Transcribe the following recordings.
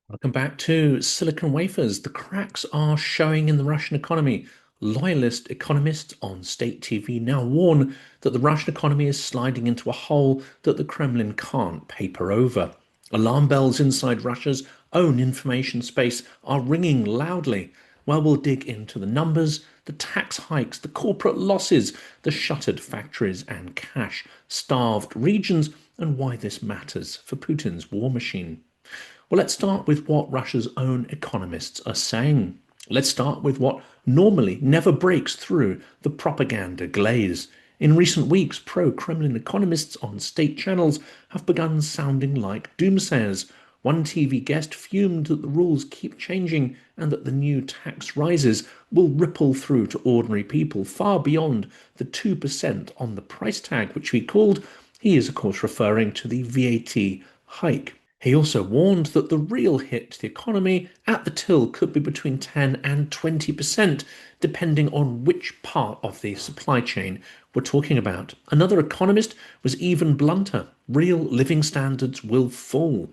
Welcome back to Silicon Wafers. The cracks are showing in the Russian economy. Loyalist economists on state TV now warn that the Russian economy is sliding into a hole that the Kremlin can't paper over. Alarm bells inside Russia's own information space are ringing loudly. Well, we'll dig into the numbers, the tax hikes, the corporate losses, the shuttered factories and cash-starved regions, and why this matters for Putin's war machine. Well, let's start with what Russia's own economists are saying. Let's start with what normally never breaks through the propaganda glaze. In recent weeks, pro-Kremlin economists on state channels have begun sounding like doomsayers. One TV guest fumed that the rules keep changing and that the new tax rises will ripple through to ordinary people far beyond the 2% on the price tag, which he is of course referring to the VAT hike. He also warned that the real hit to the economy at the till could be between 10 and 20%, depending on which part of the supply chain we're talking about. Another economist was even blunter. Real living standards will fall.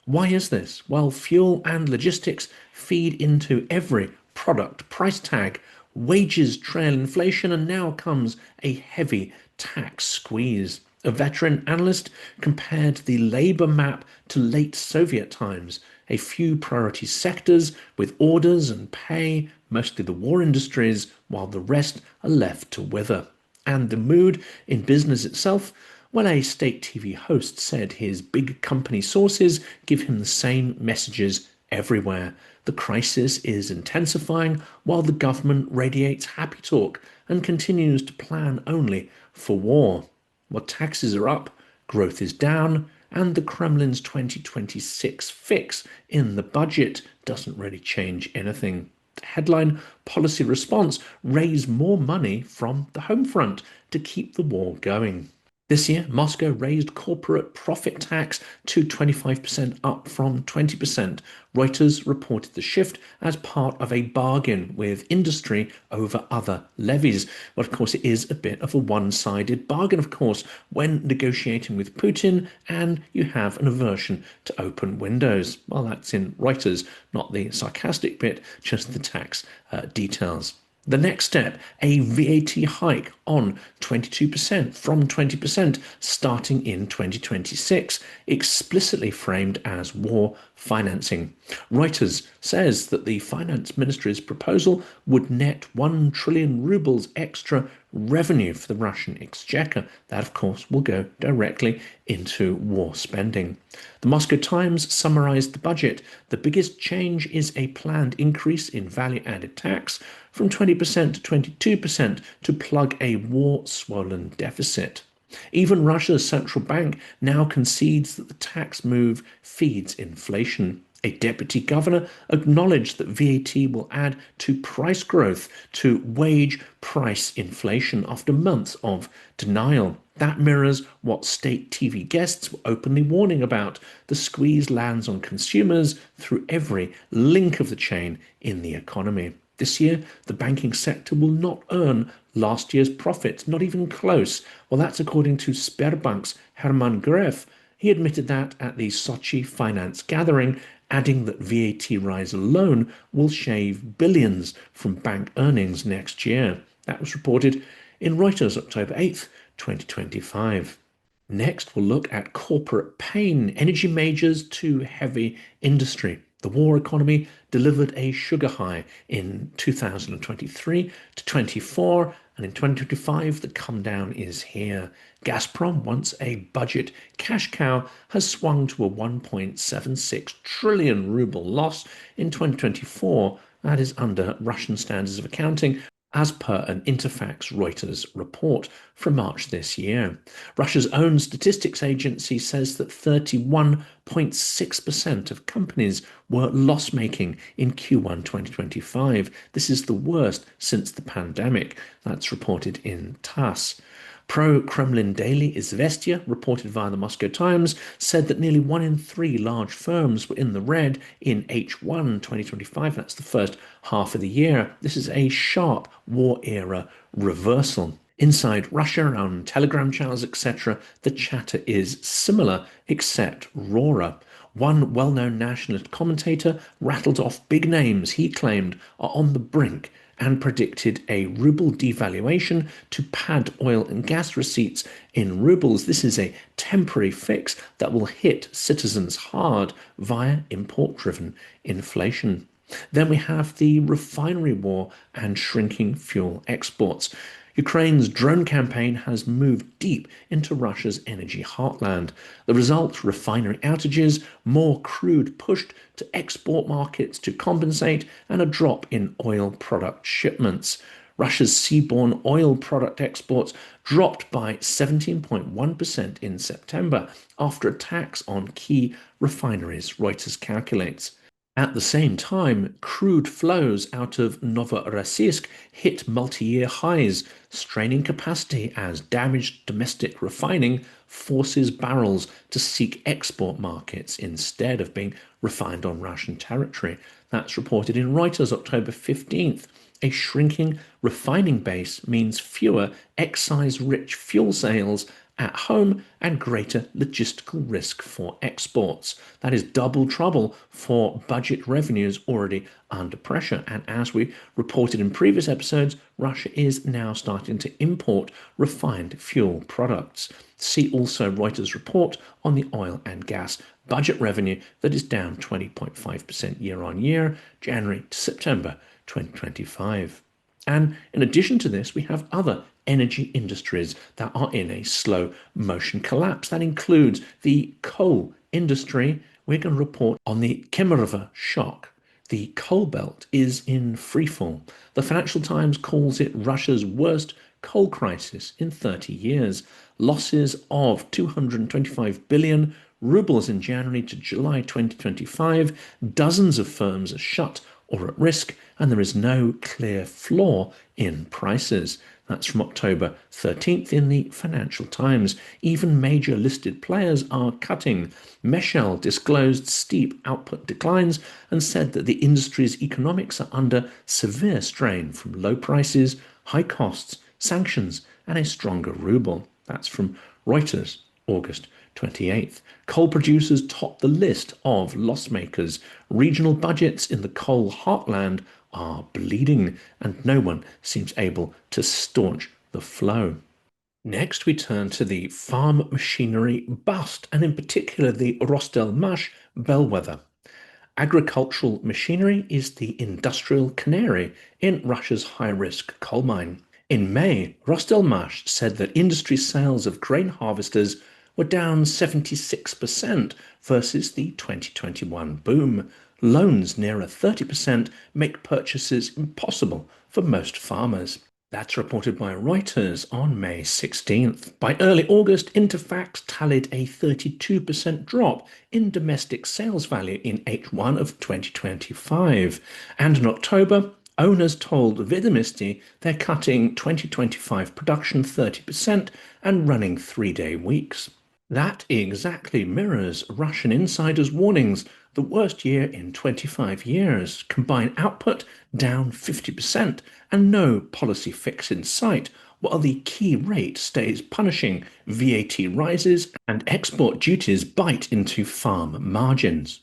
Why is this? Well, fuel and logistics feed into every product price tag. Wages trail inflation, and now comes a heavy tax squeeze. A veteran analyst compared the labour map to late Soviet times, a few priority sectors with orders and pay, mostly the war industries, while the rest are left to wither. And the mood in business itself? Well, a state TV host said his big company sources give him the same messages everywhere. The crisis is intensifying while the government radiates happy talk and continues to plan only for war. Well, taxes are up, growth is down, and the Kremlin's 2026 fix in the budget doesn't really change anything. The headline policy response: raise more money from the home front to keep the war going. This year, Moscow raised corporate profit tax to 25%, up from 20%. Reuters reported the shift as part of a bargain with industry over other levies. But of course, it is a bit of a one-sided bargain, of course, when negotiating with Putin and you have an aversion to open windows. Well, that's in Reuters, not the sarcastic bit, just the tax details. The next step, a VAT hike on 22% from 20% starting in 2026, explicitly framed as war financing. Reuters says that the finance ministry's proposal would net 1 trillion rubles extra revenue for the Russian exchequer. That, of course, will go directly into war spending. The Moscow Times summarized the budget. The biggest change is a planned increase in value-added tax from 20% to 22% to plug a war-swollen deficit. Even Russia's central bank now concedes that the tax move feeds inflation. A deputy governor acknowledged that VAT will add to price growth to wage price inflation after months of denial. That mirrors what state TV guests were openly warning about. The squeeze lands on consumers through every link of the chain in the economy. This year, the banking sector will not earn last year's profits, not even close. Well, that's according to Sberbank's Herman Gref. He admitted that at the Sochi finance gathering, adding that VAT rise alone will shave billions from bank earnings next year. That was reported in Reuters October 8th, 2025. Next, we'll look at corporate pain, energy majors to heavy industry. The war economy delivered a sugar high in 2023 to 24, and in 2025 the come down is here. Gazprom, once a budget cash cow, has swung to a 1.76 trillion ruble loss in 2024. That is under Russian standards of accounting, as per an Interfax Reuters report from March this year. Russia's own statistics agency says that 31.6% of companies were loss-making in Q1 2025. This is the worst since the pandemic. That's reported in TASS. Pro-Kremlin daily Izvestia, reported via the Moscow Times, said that nearly 1 in 3 large firms were in the red in H1 2025. That's the first half of the year. This is a sharp war-era reversal. Inside Russia, on Telegram channels, etc., the chatter is similar, except rawer. One well-known nationalist commentator rattled off big names he claimed are on the brink and predicted a ruble devaluation to pad oil and gas receipts in rubles. This is a temporary fix that will hit citizens hard via import-driven inflation. Then we have the refinery war and shrinking fuel exports. Ukraine's drone campaign has moved deep into Russia's energy heartland. The result, refinery outages, more crude pushed to export markets to compensate, and a drop in oil product shipments. Russia's seaborne oil product exports dropped by 17.1% in September after attacks on key refineries, Reuters calculates. At the same time, crude flows out of Novorossiysk hit multi-year highs, straining capacity as damaged domestic refining forces barrels to seek export markets instead of being refined on Russian territory. That's reported in Reuters October 15th. A shrinking refining base means fewer excise-rich fuel sales at home and greater logistical risk for exports. That is double trouble for budget revenues already under pressure. And as we reported in previous episodes, Russia is now starting to import refined fuel products. See also Reuters' report on the oil and gas budget revenue that is down 20.5% year on year, January to September 2025. And in addition to this, we have other energy industries that are in a slow motion collapse. That includes the coal industry. We're going to report on the Kemerovo shock. The coal belt is in freefall. The Financial Times calls it Russia's worst coal crisis in 30 years. Losses of 225 billion rubles in January to July 2025. Dozens of firms are shut or at risk, and there is no clear floor in prices. That's from October 13th in the Financial Times. Even major listed players are cutting. Meshell disclosed steep output declines and said that the industry's economics are under severe strain from low prices, high costs, sanctions, and a stronger ruble. That's from Reuters, August 28th. Coal producers top the list of loss makers. Regional budgets in the coal heartland are bleeding, and no one seems able to staunch the flow. Next, we turn to the farm machinery bust, and in particular the Rostelmash bellwether. Agricultural machinery is the industrial canary in Russia's high-risk coal mine. In May, Rostelmash said that industry sales of grain harvesters were down 76% versus the 2021 boom. Loans nearer 30% make purchases impossible for most farmers. That's reported by Reuters on May 16th. By early August, Interfax tallied a 32% drop in domestic sales value in H1 of 2025. And in October, owners told Vedomosti they're cutting 2025 production 30% and running 3-day weeks. That exactly mirrors Russian insiders' warnings, the worst year in 25 years. Combined output down 50% and no policy fix in sight, while the key rate stays punishing, VAT rises and export duties bite into farm margins.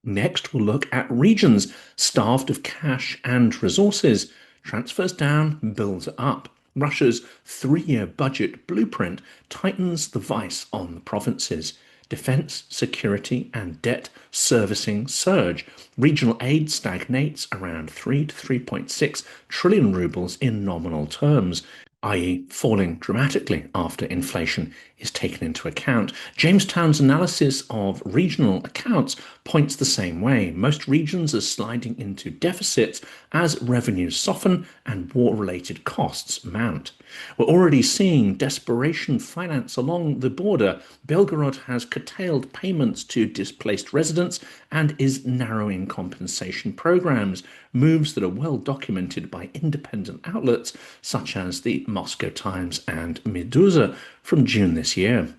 Next, we'll look at regions starved of cash and resources. Transfers down, bills up. Russia's 3-year budget blueprint tightens the vice on the provinces. Defense, security, and debt servicing surge. Regional aid stagnates around 3 to 3.6 trillion rubles in nominal terms, i.e., falling dramatically after inflation is taken into account. Jamestown's analysis of regional accounts points the same way. Most regions are sliding into deficits as revenues soften and war-related costs mount. We're already seeing desperation finance along the border. Belgorod has curtailed payments to displaced residents and is narrowing compensation programs, moves that are well documented by independent outlets such as the Moscow Times and Meduza from June this year.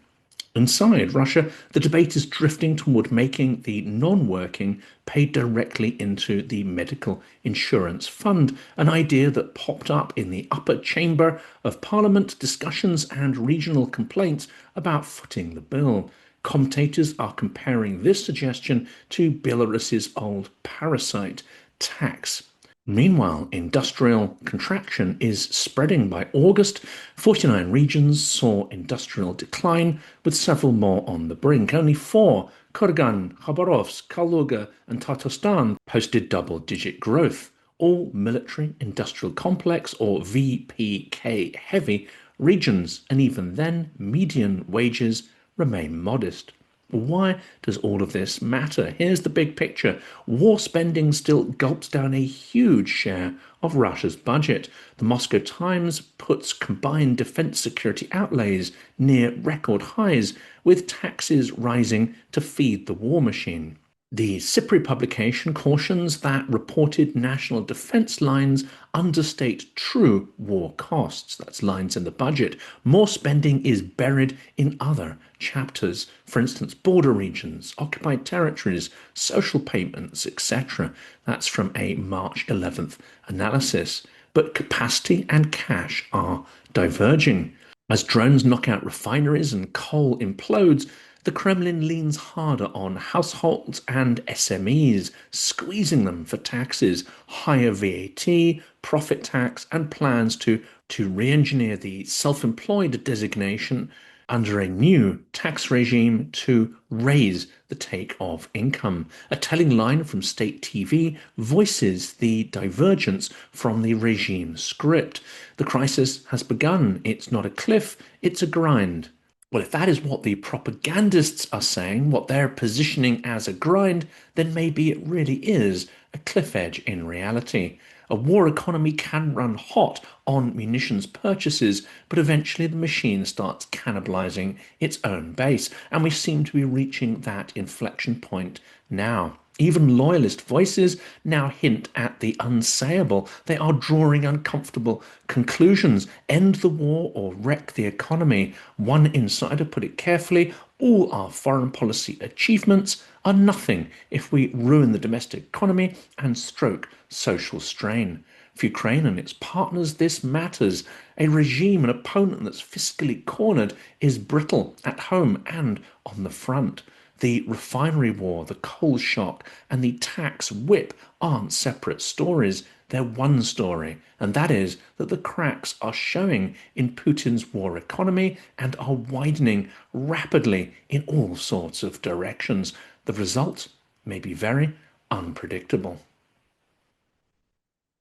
Inside Russia, the debate is drifting toward making the non-working pay directly into the medical insurance fund, an idea that popped up in the upper chamber of parliament discussions and regional complaints about footing the bill. Commentators are comparing this suggestion to Belarus's old parasite tax. Meanwhile, industrial contraction is spreading. By August, 49 regions saw industrial decline, with several more on the brink. Only four, Kurgan, Khabarovsk, Kaluga, and Tatarstan, posted double-digit growth. All military industrial complex, or VPK heavy, regions, and even then, median wages remain modest. Why does all of this matter? Here's the big picture. War spending still gulps down a huge share of Russia's budget. The Moscow Times puts combined defense security outlays near record highs, with taxes rising to feed the war machine. The SIPRI publication cautions that reported national defense lines understate true war costs. That's lines in the budget. More spending is buried in other chapters. For instance, border regions, occupied territories, social payments, etc. That's from a March 11th analysis. But capacity and cash are diverging. As drones knock out refineries and coal implodes, the Kremlin leans harder on households and SMEs, squeezing them for taxes, higher VAT, profit tax, and plans to re-engineer the self-employed designation under a new tax regime to raise the take of income. A telling line from state TV voices the divergence from the regime script. The crisis has begun. It's not a cliff, it's a grind. Well, if that is what the propagandists are saying, what they're positioning as a grind, then maybe it really is a cliff edge in reality. A war economy can run hot on munitions purchases, but eventually the machine starts cannibalizing its own base, and we seem to be reaching that inflection point now. Even loyalist voices now hint at the unsayable. They are drawing uncomfortable conclusions. End the war or wreck the economy. One insider put it carefully: all our foreign policy achievements are nothing if we ruin the domestic economy and stoke social strain. For Ukraine and its partners, this matters. A regime, an opponent that's fiscally cornered, is brittle at home and on the front. The refinery war, the coal shock, and the tax whip aren't separate stories. They're one story, and that is that the cracks are showing in Putin's war economy and are widening rapidly in all sorts of directions. The result may be very unpredictable.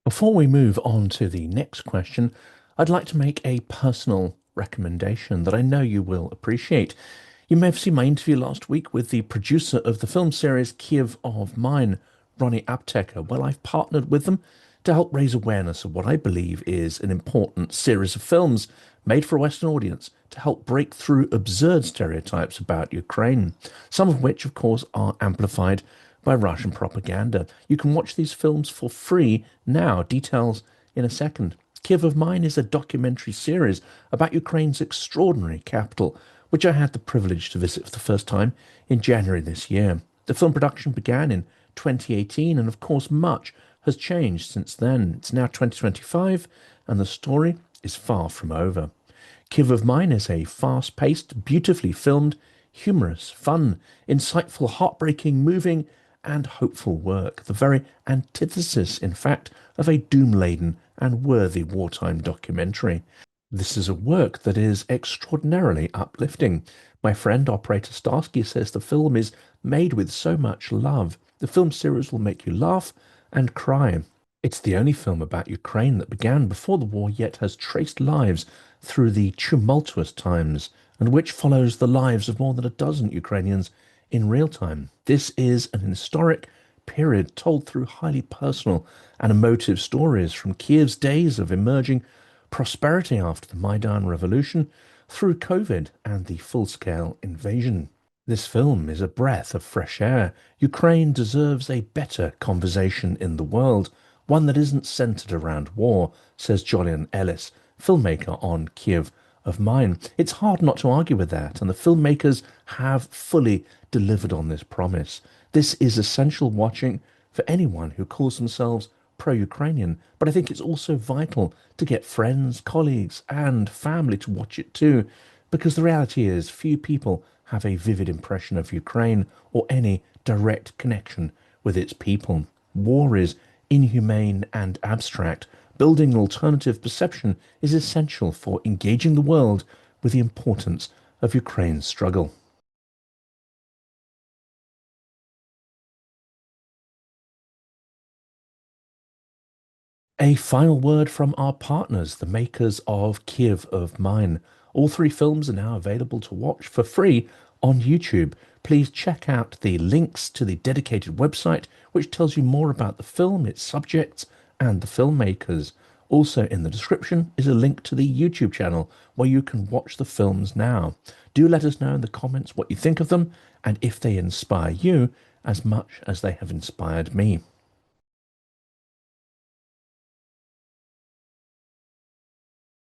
Before we move on to the next question, I'd like to make a personal recommendation that I know you will appreciate. You may have seen my interview last week with the producer of the film series Kyiv of Mine, Ronnie Apteker. Well, I've partnered with them to help raise awareness of what I believe is an important series of films made for a Western audience to help break through absurd stereotypes about Ukraine, some of which, of course, are amplified by Russian propaganda. You can watch these films for free now. Details in a second. Kyiv of Mine is a documentary series about Ukraine's extraordinary capital, which I had the privilege to visit for the first time in January this year. The film production began in 2018, and of course much has changed since then. It's now 2025, and the story is far from over. Kyiv of Mine is a fast-paced, beautifully filmed, humorous, fun, insightful, heartbreaking, moving, and hopeful work. The very antithesis, in fact, of a doom-laden and worthy wartime documentary. This is a work that is extraordinarily uplifting. My friend, operator Starsky, says the film is made with so much love. The film series will make you laugh and cry. It's the only film about Ukraine that began before the war yet has traced lives through the tumultuous times, and which follows the lives of more than a dozen Ukrainians in real time. This is an historic period told through highly personal and emotive stories from Kyiv's days of emerging prosperity after the Maidan Revolution through COVID and the full-scale invasion. This film is a breath of fresh air. Ukraine deserves a better conversation in the world, one that isn't centered around war, says Jolyon Ellis, filmmaker on Kyiv of Mine. It's hard not to argue with that, and the filmmakers have fully delivered on this promise. This is essential watching for anyone who calls themselves pro-Ukrainian, but I think it's also vital to get friends, colleagues, and family to watch it too, because the reality is few people have a vivid impression of Ukraine or any direct connection with its people. War is inhumane and abstract. Building an alternative perception is essential for engaging the world with the importance of Ukraine's struggle. A final word from our partners, the makers of Kyiv of Mine. All three films are now available to watch for free on YouTube. Please check out the links to the dedicated website, which tells you more about the film, its subjects, and the filmmakers. Also in the description is a link to the YouTube channel where you can watch the films now. Do let us know in the comments what you think of them and if they inspire you as much as they have inspired me.